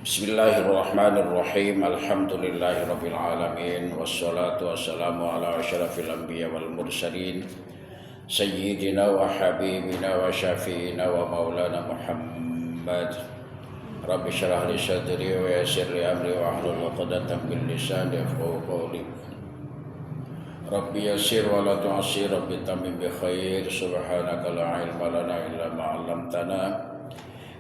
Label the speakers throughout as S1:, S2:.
S1: Bismillahirrahmanirrahim. Alhamdulillahirabbil alamin wassalatu wassalamu ala asyrafil anbiya wal mursalin sayyidina wa habibina wa syafiina wa maulana Muhammad. Rabbi shrah li sadri wa yassir li amri wa hlul 'uqdatam min lisani yafqahu qawli. Rabbi yassir wa la tu'assir, rabbi tamim bi khair. Subhanaka la ilma lana illa ma 'allamtana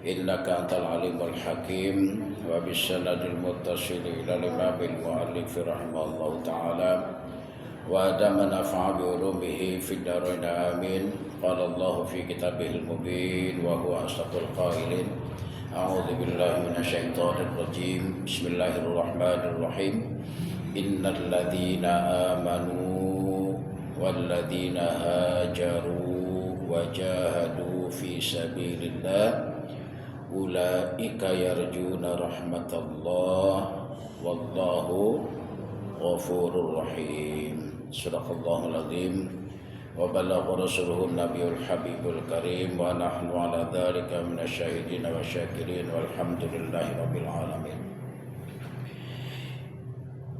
S1: innaka antal alimul hakim. Wa bisanadil muttasil ila al-imamil muallif rahimahullahu ta'ala wa adama nafa'a bi ulumihi fid darain amin. Qala Allah fi kitabihil mubin wa huwa asdaqul qailin. A'udzu billahi minasyaitonir rajim. Bismillahirrahmanirrahim. Innal ladzina amanu wal ladzina hajaru wa jahadu fi sabilillah ulaika yarjuna rahmatallah wallahu ghafurur rahim. Sadaqallahul azim wa balagha rasuluhun nabiyul habibul karim wa nahnu ala dzalika minasyahidin wa syakirin walhamdulillahi rabbil alamin.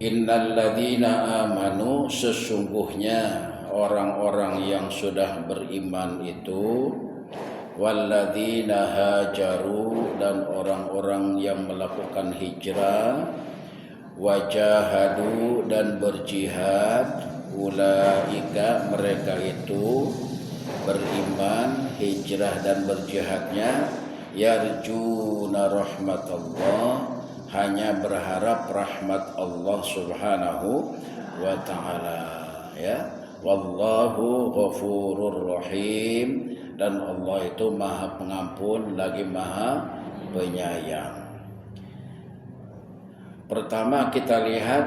S1: Innal ladzina amanu, sesungguhnya orang-orang yang sudah beriman itu, walladzina hajaru, dan orang-orang yang melakukan hijrah, wajahadu, dan berjihad, ulaika, mereka itu beriman, hijrah dan berjihadnya, yarjuna rahmatallah, hanya berharap rahmat Allah subhanahu wa ta'ala, ya. Wallahu ghafurur rahim, dan Allah itu maha pengampun lagi maha penyayang. Pertama kita lihat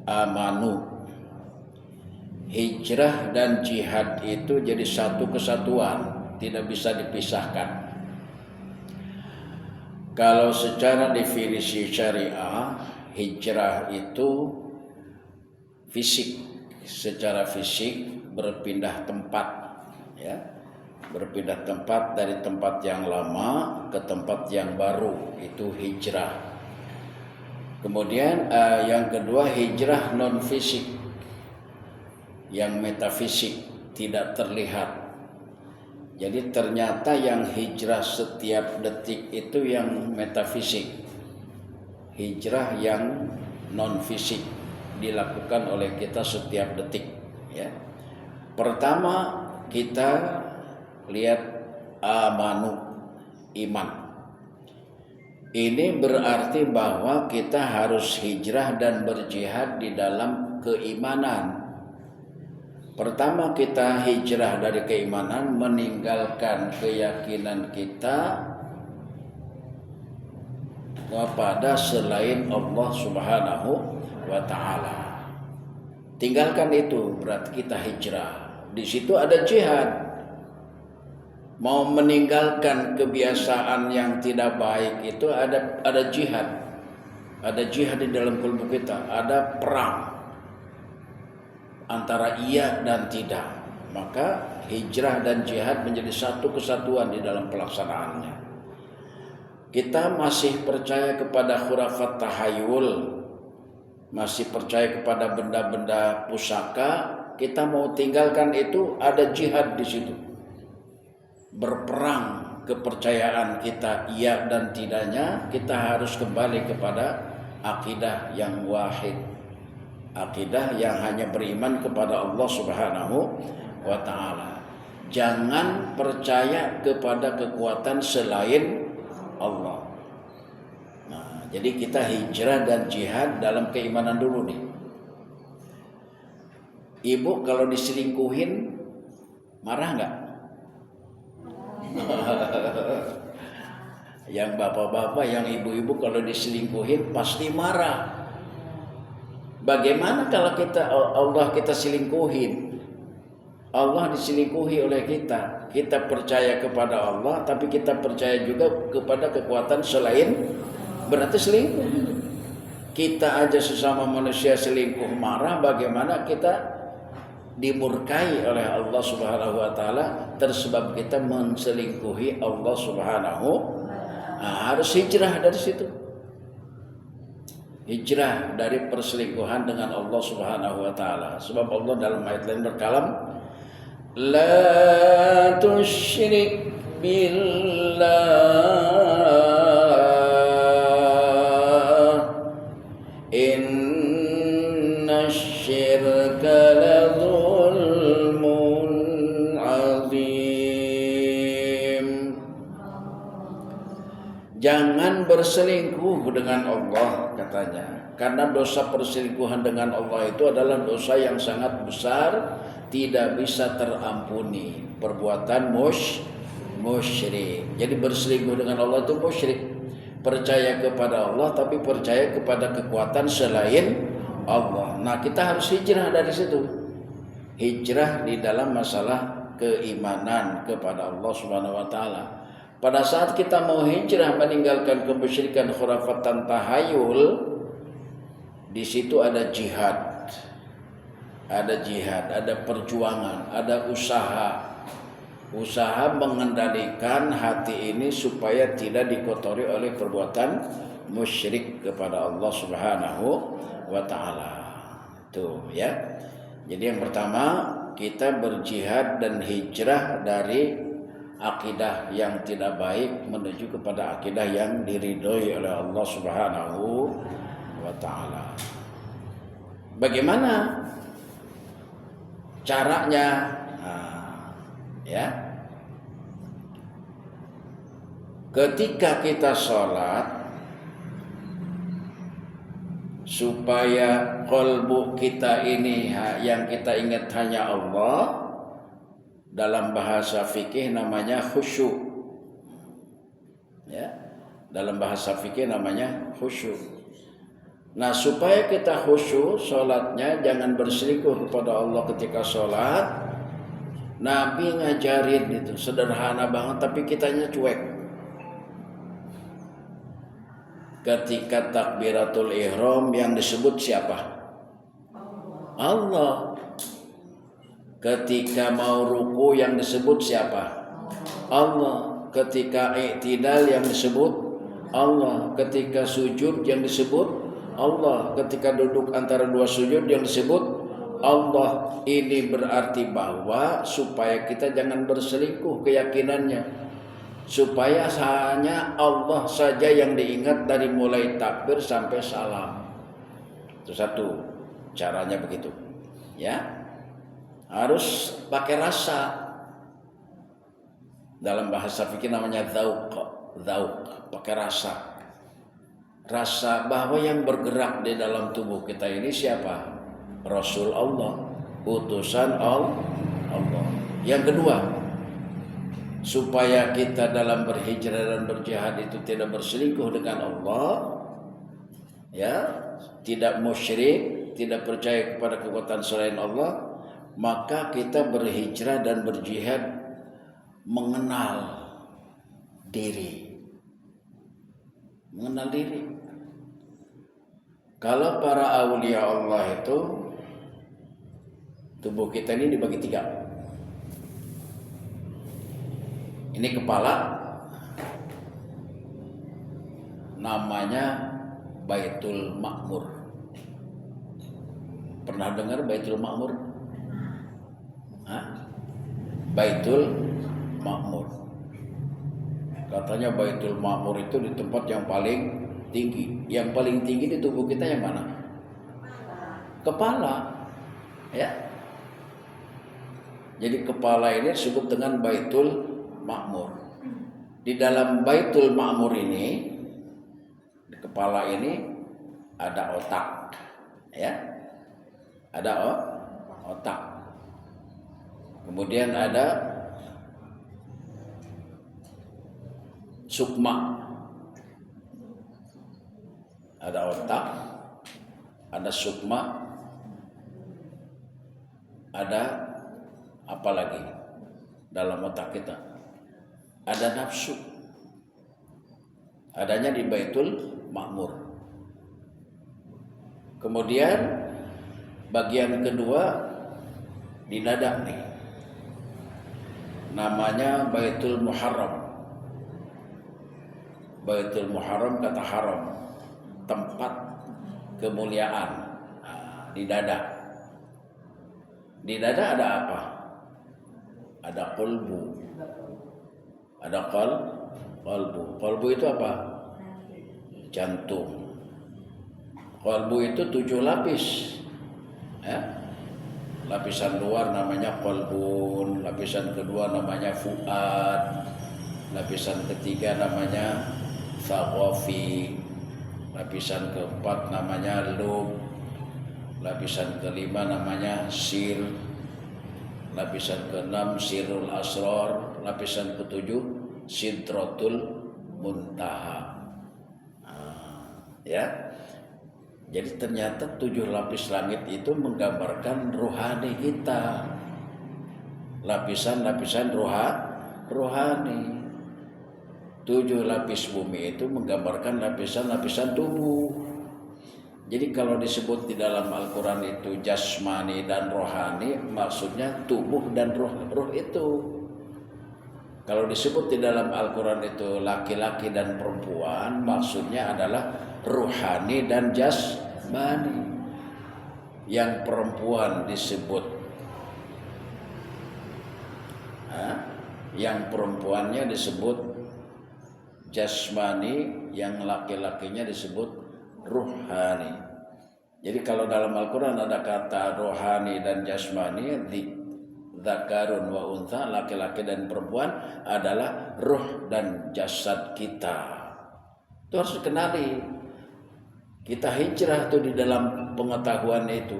S1: amanu. Hijrah dan jihad itu jadi satu kesatuan, tidak bisa dipisahkan. Kalau secara definisi syariah, hijrah itu fisik, secara fisik berpindah tempat, ya, berpindah tempat dari tempat yang lama ke tempat yang baru, itu hijrah. Kemudian yang kedua hijrah non fisik, yang metafisik, tidak terlihat. Jadi ternyata yang hijrah setiap detik itu yang metafisik. Hijrah yang non fisik dilakukan oleh kita setiap detik, ya. Pertama kita lihat amanu, iman. Ini berarti bahwa kita harus hijrah dan berjihad di dalam keimanan. Pertama kita hijrah dari keimanan, meninggalkan keyakinan kita kepada selain Allah subhanahu wa ta'ala. Tinggalkan itu, berarti kita hijrah. Di situ ada jihad. Mau meninggalkan kebiasaan yang tidak baik itu ada jihad. Ada jihad di dalam kalbu kita, ada perang antara iya dan tidak. Maka hijrah dan jihad menjadi satu kesatuan di dalam pelaksanaannya. Kita masih percaya kepada khurafat tahayul, masih percaya kepada benda-benda pusaka, kita mau tinggalkan itu, ada jihad di situ. Berperang kepercayaan kita iya dan tidaknya, kita harus kembali kepada akidah yang wahid, akidah yang hanya beriman kepada Allah subhanahu wa ta'ala. Jangan percaya kepada kekuatan selain Allah. Nah, jadi kita hijrah dan jihad dalam keimanan dulu nih. Ibu kalau diselingkuhin marah nggak? Yang bapak-bapak, yang ibu-ibu kalau diselingkuhin pasti marah. Bagaimana kalau Allah kita selingkuhin? Allah diselingkuhi oleh kita. Kita percaya kepada Allah, tapi kita percaya juga kepada kekuatan selain, berarti selingkuh. Kita aja sesama manusia selingkuh marah, bagaimana kita dimurkai oleh Allah Subhanahu wa taala tersebab kita menselingkuhi Allah Subhanahu. Nah, harus hijrah dari situ. Hijrah dari perselingkuhan dengan Allah Subhanahu wa taala. Sebab Allah dalam ayat lain berkalam, la tusyrik billah inna syirka la zulmun azim. Jangan berselingkuh dengan Allah, katanya, karena dosa perselingkuhan dengan Allah itu adalah dosa yang sangat besar, tidak bisa terampuni, perbuatan musyrik. Jadi berselingkuh dengan Allah itu musyrik. Percaya kepada Allah tapi percaya kepada kekuatan selain Allah. Nah, kita harus hijrah dari situ. Hijrah di dalam masalah keimanan kepada Allah Subhanahu wa taala. Pada saat kita mau hijrah meninggalkan kemusyrikan, khurafatan, tahayul, di situ ada jihad. Ada jihad, ada perjuangan, ada usaha mengendalikan hati ini supaya tidak dikotori oleh perbuatan musyrik kepada Allah Subhanahu wa taala. Tuh ya. Jadi yang pertama, kita berjihad dan hijrah dari akidah yang tidak baik menuju kepada akidah yang diridhoi oleh Allah Subhanahu wa taala. Bagaimana caranya? Ya. Ketika kita sholat, supaya qalbu kita ini yang kita ingat hanya Allah, dalam bahasa fikih namanya khusyuk. Ya, dalam bahasa fikih namanya khusyuk. Nah, supaya kita khusyuk sholatnya, jangan berselingkuh kepada Allah ketika sholat. Nabi ngajarin itu sederhana banget, tapi kitanya cuek. Ketika takbiratul ihram yang disebut siapa? Allah. Ketika mau ruku yang disebut siapa? Allah. Ketika i'tidal yang disebut Allah. Ketika sujud yang disebut Allah. Ketika duduk antara dua sujud yang disebut Allah. Ini berarti bahwa supaya kita jangan berselingkuh keyakinannya, supaya hanya Allah saja yang diingat dari mulai takbir sampai salam. Itu satu caranya begitu. Ya. Harus pakai rasa. Dalam bahasa fikih namanya dzauq, pakai rasa. Rasa bahwa yang bergerak di dalam tubuh kita ini siapa? Rasul Allah, utusan Allah. Yang kedua, supaya kita dalam berhijrah dan berjihad itu tidak berselingkuh dengan Allah, ya, tidak musyrik, tidak percaya kepada kekuatan selain Allah, maka kita berhijrah dan berjihad mengenal diri. Mengenal diri. Kalau para aulia Allah itu, tubuh kita ini dibagi 3. Ini kepala, namanya Baitul Ma'mur. Pernah dengar Baitul Ma'mur? Baitul Ma'mur. Katanya Baitul Ma'mur itu di tempat yang paling tinggi. Yang paling tinggi di tubuh kita yang mana? Kepala. Ya. Jadi kepala ini disebut dengan Baitul Ma'mur. Di dalam Baitul Ma'mur ini, di kepala ini ada otak. Ya. Ada otak. Kemudian ada sukma. Ada otak, ada sukma, ada apa lagi dalam otak kita? Ada nafsu. Adanya di Baitul Ma'mur. Kemudian bagian kedua di dada nih. Namanya Baitul Muharram. Baitul Muharram kata haram, tempat kemuliaan. Nah, di dada. Di dada ada apa? Ada qalbu. Ada qalbu. Qalbu itu apa? Jantung. Qalbu itu 7 lapis. Ya? Lapisan luar namanya qalbun, lapisan kedua namanya fuad, lapisan ketiga namanya thaqafi, lapisan keempat namanya lub, lapisan kelima namanya sir, lapisan keenam sirul asrar, lapisan ketujuh sidratul muntaha. Ya. Jadi ternyata 7 lapis langit itu menggambarkan rohani kita. Lapisan-lapisan rohani. 7 lapis bumi itu menggambarkan lapisan-lapisan tubuh. Jadi kalau disebut di dalam Al-Quran itu jasmani dan rohani, maksudnya tubuh dan roh itu. Kalau disebut di dalam Al-Quran itu laki-laki dan perempuan, maksudnya adalah rohani dan jasmani. Yang perempuan disebut, yang perempuannya disebut jasmani, yang laki-lakinya disebut ruhani. Jadi kalau dalam Al-Quran ada kata rohani dan jasmani, dzakarun wa untha, laki-laki dan perempuan adalah ruh dan jasad kita. Itu harus dikenali. Kita hijrah tuh di dalam pengetahuan itu.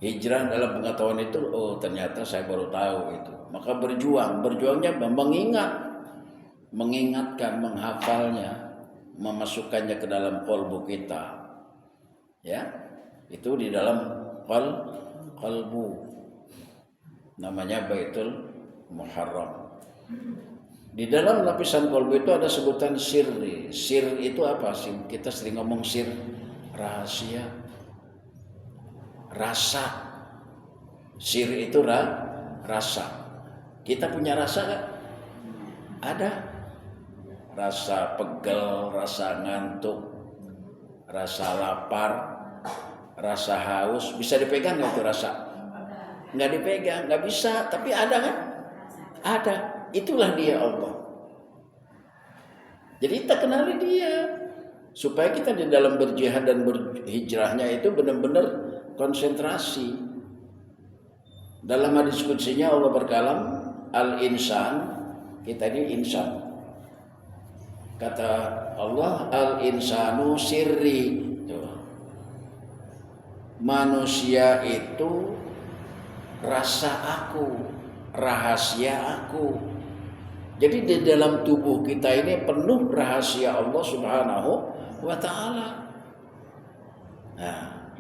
S1: Hijrah dalam pengetahuan itu, oh ternyata saya baru tahu itu. Maka berjuangnya mengingatkan, menghafalnya, memasukkannya ke dalam qalbu kita. Ya, itu di dalam qalbu. Namanya Baitul Muharram. Di dalam lapisan qalbu itu ada sebutan sirri. Sir itu apa sih? Kita sering ngomong sir, rahasia, rasa. Sir itu rasa. Kita punya rasa gak? Ada. Rasa pegel, rasa ngantuk, rasa lapar, rasa haus. Bisa dipegang gak itu rasa? Nggak dipegang, nggak bisa. Tapi ada kan? Ada. Itulah dia Allah. Jadi kita kenali dia supaya kita di dalam berjihad dan berhijrahnya itu benar-benar konsentrasi. Dalam hadis qudsinya Allah berkalam, al-insan, kita ini insan. Kata Allah, al-insanu sirri. Manusia itu rasa aku, rahasia aku. Jadi di dalam tubuh kita ini penuh rahasia Allah Subhanahu wa ta'ala. Nah,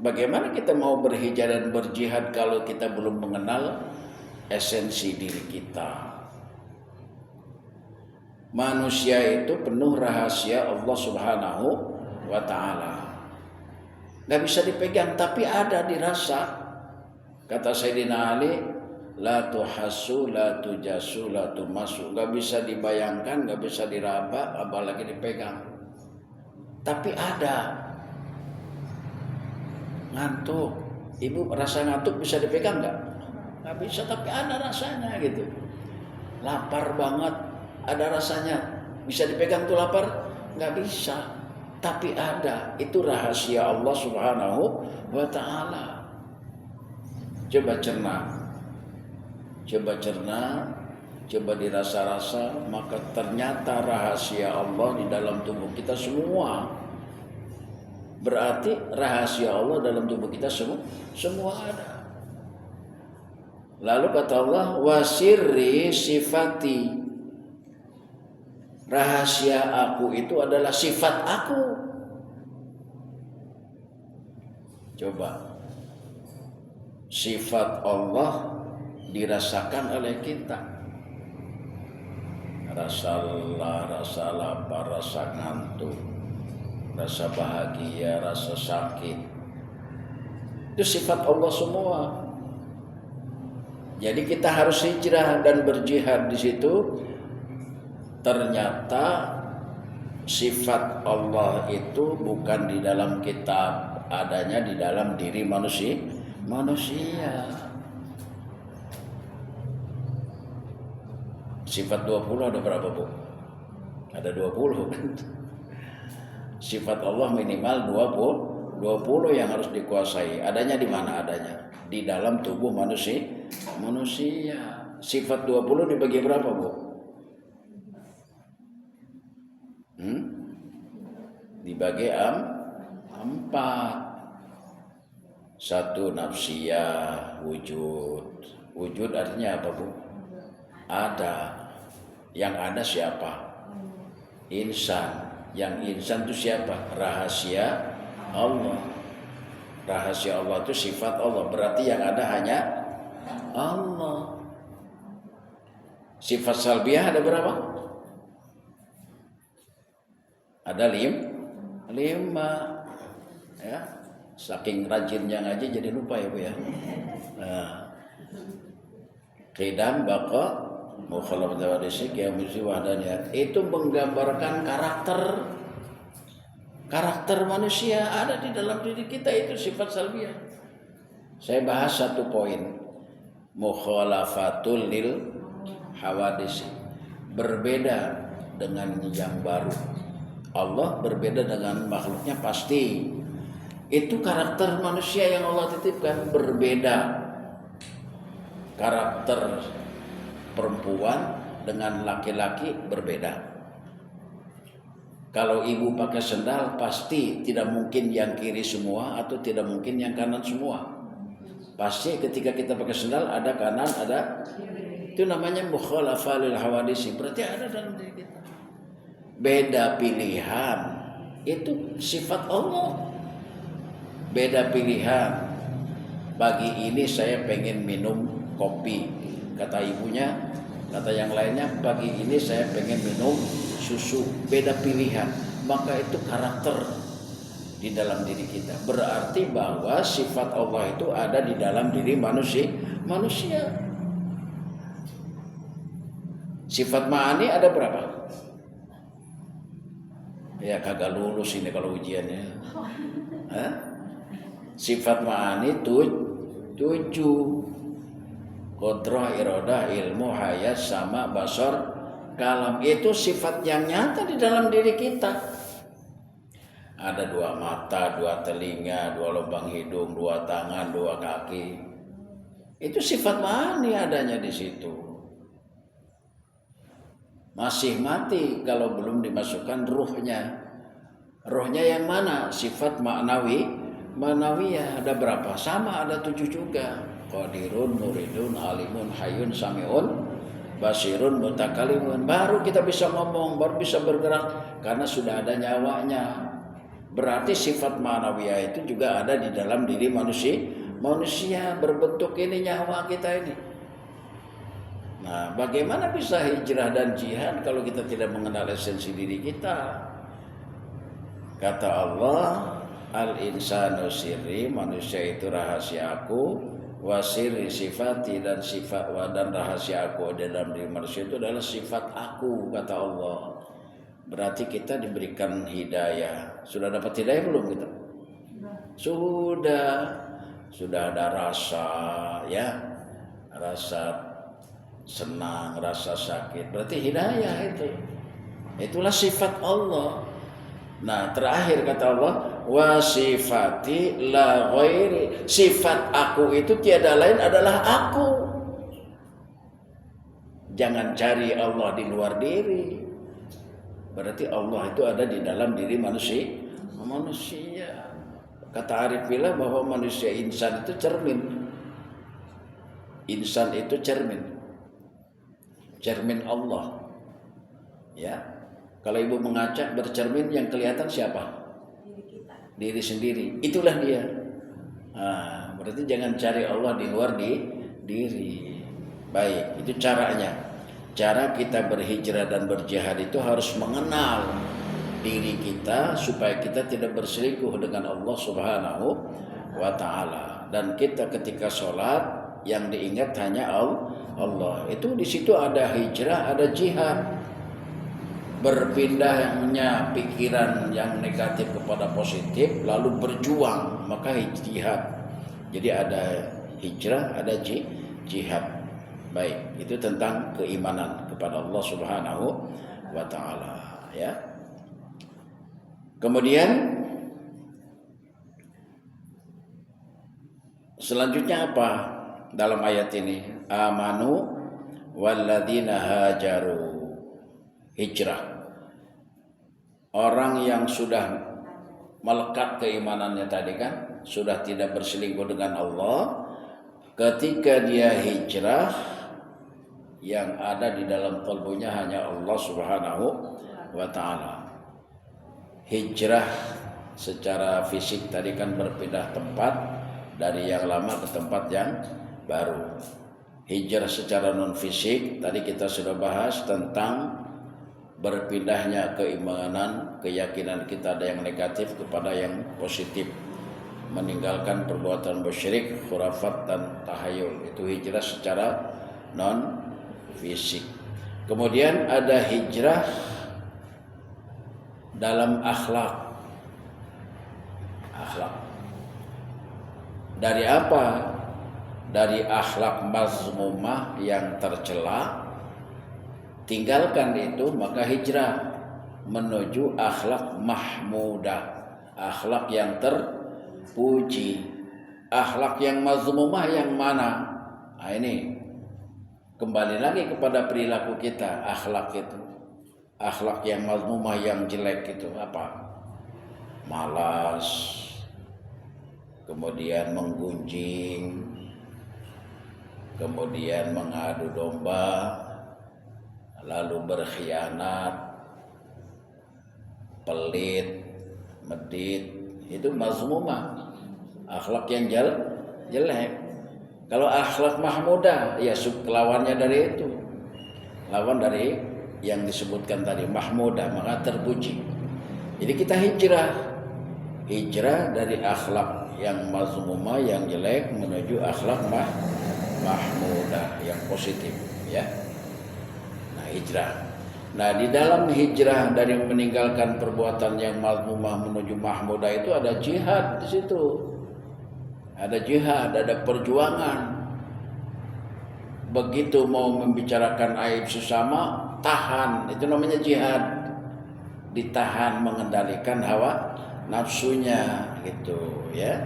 S1: bagaimana kita mau berhijrah dan berjihad kalau kita belum mengenal esensi diri kita? Manusia itu penuh rahasia Allah Subhanahu wa ta'ala. Gak bisa dipegang, tapi ada dirasa. Kata Sayyidina Ali, la tuhassu, la tujasu, la tumasu. Gak bisa dibayangkan, gak bisa diraba, apalagi dipegang. Tapi ada. Ngantuk. Ibu rasa ngantuk bisa dipegang gak? Gak bisa, tapi ada rasanya gitu. Lapar banget, ada rasanya. Bisa dipegang tuh lapar? Gak bisa. Tapi ada. Itu rahasia Allah Subhanahu wa ta'ala. Coba cerna, coba dirasa-rasa, maka ternyata rahasia Allah di dalam tubuh kita semua. Berarti rahasia Allah dalam tubuh kita semua ada. Lalu kata Allah, wasirri sifati. Rahasia aku itu adalah sifat aku. Coba. Sifat Allah dirasakan oleh kita. Rasa lelah, rasa lapar, rasa ngantuk, rasa bahagia, rasa sakit. Itu sifat Allah semua. Jadi kita harus hijrah dan berjihad di situ ternyata sifat Allah itu bukan di dalam kitab, adanya di dalam diri manusia. Sifat 20 ada berapa, Bu? Ada 20 kan? Sifat Allah minimal 20 yang harus dikuasai. Adanya di mana adanya? Di dalam tubuh manusia. Sifat 20 dibagi berapa, Bu? Dibagi 4. 1 nafsiyah, wujud. Wujud artinya apa, Bu? Ada. Yang ada siapa? Insan. Yang insan itu siapa? Rahasia Allah. Rahasia Allah itu sifat Allah. Berarti yang ada hanya Allah. Sifat salbiyah ada berapa? Ada 5. Ya. Saking rajinnya ngaji jadi lupa ya, Bu ya. Nah. Qidam, baqa, mukhalafat wadisi, qiyamisi, wahdaniyah. Itu menggambarkan karakter manusia ada di dalam diri kita, itu sifat salbiyah. Saya bahas 1 poin. Mukhalafatul lil hawadisi. Berbeda dengan yang baru. Allah berbeda dengan makhluknya pasti. Itu karakter manusia yang Allah titipkan, berbeda. Karakter perempuan dengan laki-laki berbeda. Kalau ibu pakai sendal pasti tidak mungkin yang kiri semua atau tidak mungkin yang kanan semua. Pasti ketika kita pakai sendal ada kanan, ada kiri. Itu namanya mukhalafah lil hawadisi. Berarti ada dalam diri kita. Beda pilihan itu sifat Allah. Beda pilihan. Pagi ini saya pengen minum kopi, kata ibunya. Kata yang lainnya, pagi ini saya pengen minum susu. Beda pilihan. Maka itu karakter di dalam diri kita. Berarti bahwa sifat Allah itu ada di dalam diri manusia. Sifat ma'ani ada berapa? Ya kagak lulus ini kalau ujiannya. Hah? Sifat ma'ani 7. Qudrah, iradah, ilmu, hayat, sama, basar, kalam. Itu sifat yang nyata di dalam diri kita. Ada 2 mata, 2 telinga, 2 lubang hidung, 2 tangan, 2 kaki. Itu sifat ma'ani adanya di situ. Masih mati kalau belum dimasukkan ruhnya. Ruhnya yang mana? Sifat ma'nawiyah ada berapa? Sama, ada 7 juga. Qadirun, muridun, alimun, hayyun, sami'un, basirun, mutakalimun. Baru kita bisa ngomong, baru bisa bergerak karena sudah ada nyawanya. Berarti sifat ma'nawiyah itu juga ada di dalam diri manusia berbentuk ini nyawa kita ini. Nah, bagaimana bisa hijrah dan jihad kalau kita tidak mengenal esensi diri kita? Kata Allah, al-insanu sirri, manusia itu rahasia aku. Wasiri sifati, dan sifat dan rahasia aku dalam diri manusia itu adalah sifat aku, kata Allah. Berarti kita diberikan hidayah. Sudah dapat hidayah belum kita? Sudah ada rasa, ya, rasa senang, rasa sakit. Berarti hidayah itu. Itulah sifat Allah. Nah, terakhir kata Allah, wa sifati la ghairi. Sifat aku itu tiada lain adalah aku. Jangan cari Allah di luar diri. Berarti Allah itu ada di dalam diri manusia. Kata Arif Billah bahwa manusia insan itu cermin. Insan itu cermin. Cermin Allah. Ya. Kalau ibu mengaca bercermin, yang kelihatan siapa? Diri sendiri. Itulah dia. Nah, berarti jangan cari Allah di luar diri. Baik, itu caranya. Cara kita berhijrah dan berjihad itu harus mengenal diri kita supaya kita tidak berselingkuh dengan Allah Subhanahu wa taala. Dan kita ketika sholat yang diingat hanya Allah. Itu di situ ada hijrah, ada jihad. berpindahnya pikiran yang negatif kepada positif lalu berjuang, maka jihad. Jadi ada hijrah, ada jihad. Baik, itu tentang keimanan kepada Allah Subhanahu wa taala, ya. Kemudian selanjutnya apa dalam ayat ini? Amanu walladzina hajaru. Hijrah. Orang yang sudah melekat keimanannya tadi kan, sudah tidak berselingkuh dengan Allah, ketika dia hijrah, yang ada di dalam kalbunya hanya Allah Subhanahu wa taala. Hijrah secara fisik tadi kan berpindah tempat dari yang lama ke tempat yang baru. Hijrah secara non fisik tadi kita sudah bahas tentang berpindahnya keimanan, keyakinan kita ada yang negatif kepada yang positif, meninggalkan perbuatan musyrik, khurafat dan tahayul. Itu hijrah secara non fisik. Kemudian ada hijrah dalam akhlak. Dari apa? Dari akhlak mazmumah yang tercela, tinggalkan itu, maka hijrah menuju akhlak mahmudah, akhlak yang terpuji. Akhlak yang mazmumah yang mana? Nah, ini kembali lagi kepada perilaku kita. Akhlak itu, akhlak yang mazmumah yang jelek itu apa? Malas, kemudian menggunjing, kemudian mengadu domba, lalu berkhianat, pelit, medit. Itu mazmumah, akhlak yang jelek. Kalau akhlak mahmudah, ya lawannya dari itu, lawan dari yang disebutkan tadi mahmudah, maka terpuji. Jadi kita hijrah dari akhlak yang mazmumah, yang jelek, menuju akhlak mahmudah, yang positif, ya. Nah, hijrah. Nah, di dalam hijrah dari meninggalkan perbuatan yang mazmumah menuju mahmudah itu ada jihad di situ. Ada jihad, ada perjuangan. Begitu mau membicarakan aib sesama, tahan. Itu namanya jihad. Ditahan, mengendalikan hawa nafsunya gitu, ya.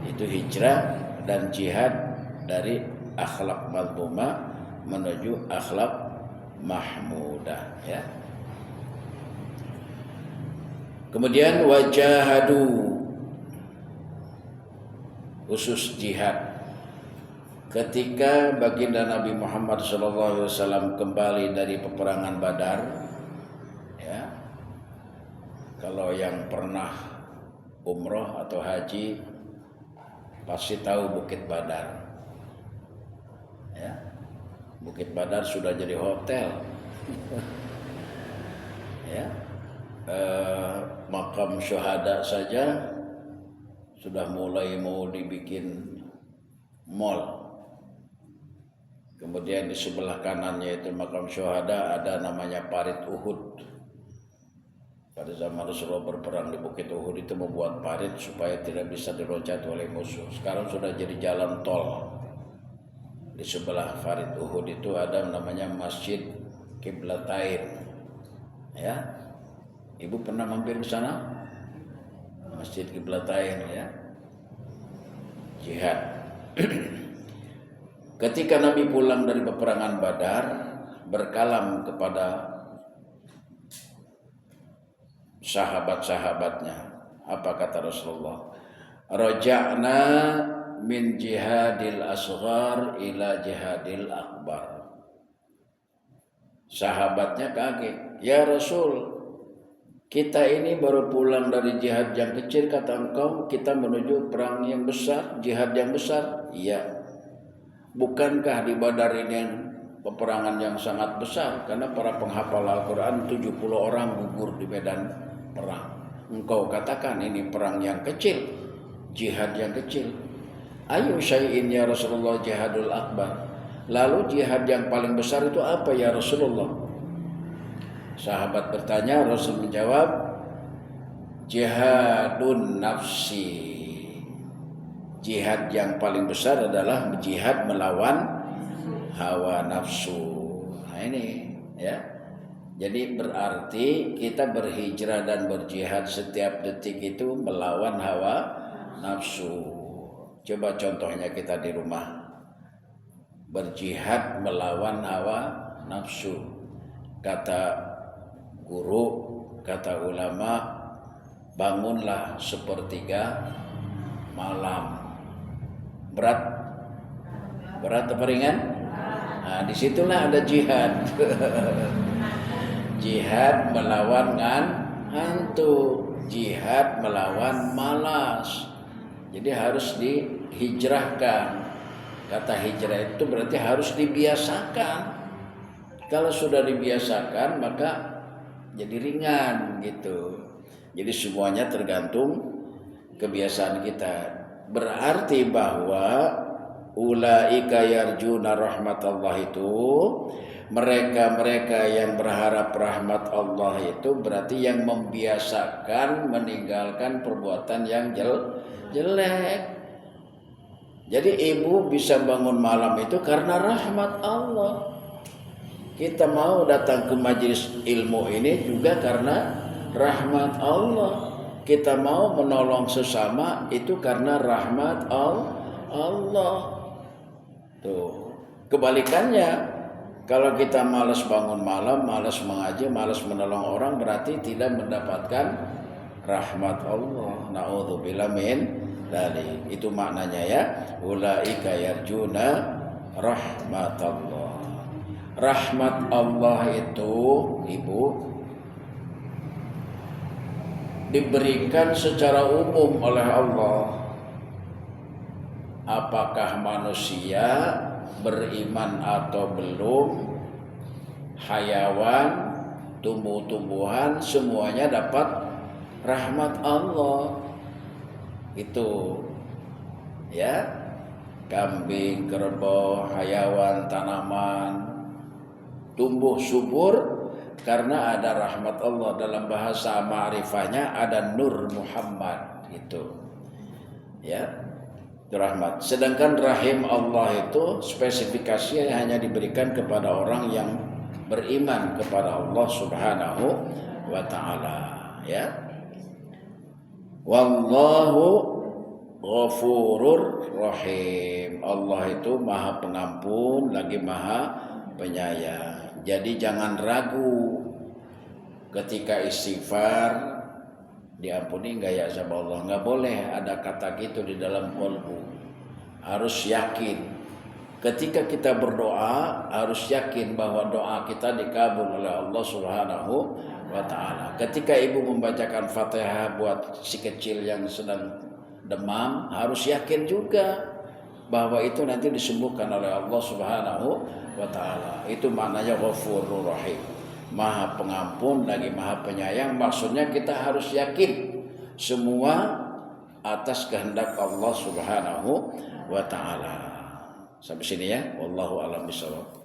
S1: Itu hijrah dan jihad dari akhlak mazmumah menuju akhlak mahmudah, ya. Kemudian wajahadu, khusus jihad. Ketika baginda Nabi Muhammad SAW kembali dari peperangan Badar, ya. Kalau yang pernah umroh atau haji pasti tahu Bukit Badar, ya. Bukit Badar sudah jadi hotel, ya. Makam syuhada saja sudah mulai mau dibikin mall. Kemudian di sebelah kanannya itu makam syuhada ada namanya parit Uhud. Pada zaman Rasulullah berperang di Bukit Uhud itu membuat parit supaya tidak bisa diloncat oleh musuh. Sekarang sudah jadi jalan tol. Di sebelah parit Uhud itu ada namanya Masjid Qiblatain. Ya. Ibu pernah mampir ke sana? Masjid Qiblatain, ya. Jihad. Ketika Nabi pulang dari peperangan Badar, berkalam kepada sahabat-sahabatnya. Apa kata Rasulullah? Raja'na min jihadil asghar ila jihadil akbar. Sahabatnya kaget. Ya Rasul, kita ini baru pulang dari jihad yang kecil, kata engkau kita menuju perang yang besar, jihad yang besar. Iya. Bukankah di Badar ini peperangan yang sangat besar? Karena para penghafal Al-Quran 70 orang gugur di medan perang. Engkau katakan ini perang yang kecil, jihad yang kecil. Ayu syai'in ya Rasulullah jihadul akbar. Lalu jihad yang paling besar itu apa ya Rasulullah? Sahabat bertanya, Rasul menjawab, jihadun nafsi. Jihad yang paling besar adalah jihad melawan hawa nafsu. Nah ini ya. Jadi berarti kita berhijrah dan berjihad setiap detik itu melawan hawa nafsu. Coba contohnya kita di rumah berjihad melawan hawa nafsu. Kata guru, kata ulama, bangunlah sepertiga malam. Berat apa ringan? Nah, disitulah ada jihad. Jihad melawan ngantuk, jihad melawan malas. Jadi harus dihijrahkan. Kata hijrah itu berarti harus dibiasakan. Kalau sudah dibiasakan maka jadi ringan gitu. Jadi semuanya tergantung kebiasaan kita. Berarti bahwa ulaika yarjuna rahmatullah itu mereka-mereka yang berharap rahmat Allah itu berarti yang membiasakan meninggalkan perbuatan yang jelek. Jadi ibu bisa bangun malam itu karena rahmat Allah. Kita mau datang ke majelis ilmu ini juga karena rahmat Allah. Kita mau menolong sesama itu karena rahmat Allah. Tuh. Kebalikannya, kalau kita malas bangun malam, malas mengaji, malas menolong orang berarti tidak mendapatkan rahmat Allah. Na'udzubillah min dzalik. Itu maknanya ya. Ulaika yarjuna rahmatallah. Rahmat Allah itu, Ibu, diberikan secara umum oleh Allah. Apakah manusia beriman atau belum, hayawan, tumbuh-tumbuhan, semuanya dapat rahmat Allah. Itu ya, kambing, kerbau, hayawan, tanaman tumbuh subur karena ada rahmat Allah. Dalam bahasa ma'rifahnya ada nur Muhammad itu. Ya, itu rahmat. Sedangkan rahim Allah itu spesifikasinya hanya diberikan kepada orang yang beriman kepada Allah Subhanahu wa taala, ya. Wallahu ghafurur rahim. Allah itu Maha Pengampun lagi Maha Penyayang. Jadi jangan ragu ketika istighfar, diampuni enggak ya sama Allah. Enggak boleh ada kata gitu di dalam qalbu. Harus yakin. Ketika kita berdoa harus yakin bahwa doa kita dikabul oleh Allah Subhanahu wa taala. Ketika ibu membacakan Fatihah buat si kecil yang sedang demam, harus yakin juga bahwa itu nanti disembuhkan oleh Allah Subhanahu wa taala. Itu maknanya Ghafurur Rahim. Maha Pengampun lagi Maha Penyayang. Maksudnya kita harus yakin semua atas kehendak Allah Subhanahu wa taala. Sampai sini ya. Wallahu a'lam bishawab.